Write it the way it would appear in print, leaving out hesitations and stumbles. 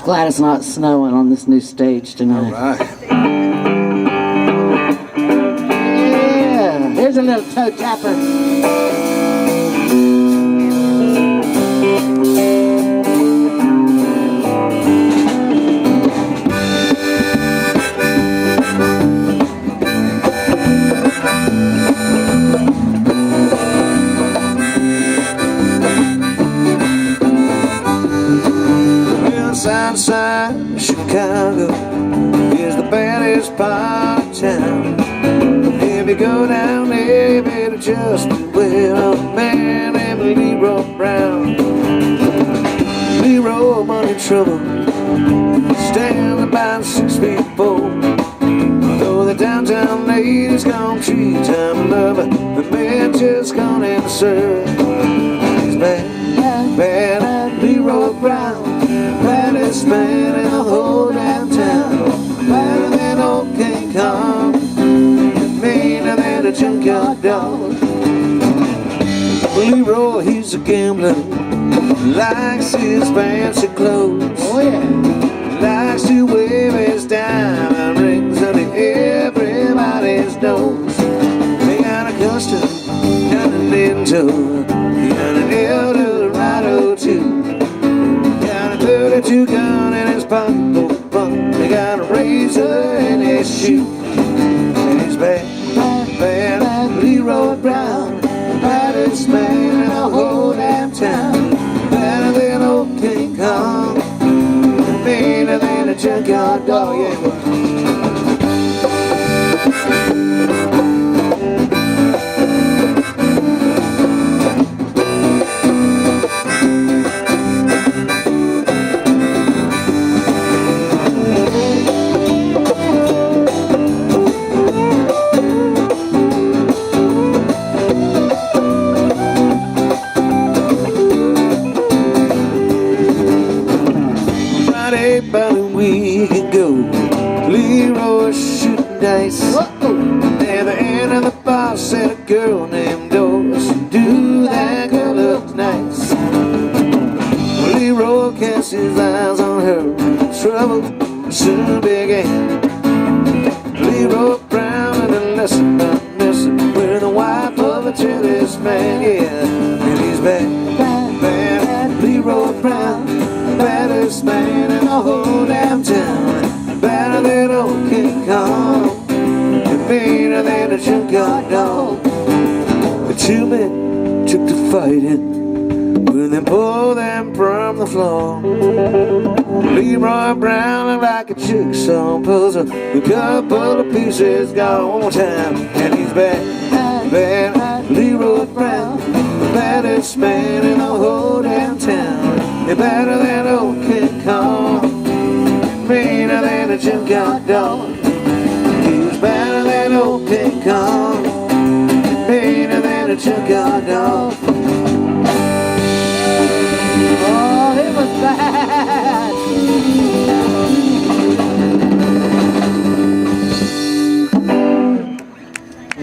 Glad it's not snowing on this new stage tonight. All right. Yeah, here's a little toe tapper. Outside Chicago is the baddest part of town. If you go down there, you better just beware of a man named Leroy Brown. Leroy, money in trouble, standing about 6 feet 4. Though the downtown lady's gone three-time lover, the man just gone and served. He's bad, bad Leroy Brown. Baddest man in the whole damn town. Badder than old King Kong, meaner than a junkyard dog. Leroy, he's a gambler, likes his fancy clothes. Oh yeah. Likes to wave his diamond rings under everybody's nose. He got a custom, got a Ninja, he got an Eldorado too. 32 gun in his pocket, he got a razor in his shoe. And he's bad, bad, bad Leroy Brown, baddest man in the whole damn town. Better than old King Kong, meaner than a junkyard dog. Yeah. About a week ago, Leroy shooting dice. Near the end of the bar sat a girl named Doris. Do that girl look nice? Leroy cast his eyes on her. Trouble soon began. Leroy Brown and a lesson about messing with the wife of a jealous man. Yeah, and he's bad, bad, bad Leroy Brown, baddest man in the whole damn town. Better than old King Kong, and meaner than a junkyard dog. The two men took to fighting when they pulled them from the floor. Leroy Brown looked like a jigsaw puzzle, a couple of pieces gone one more time. And he's bad, bad Leroy Brown, the baddest man in the whole damn town. They're better than old King Kong, meaner than a junkyard dog. He's better than old King Kong, meaner than a junkyard dog.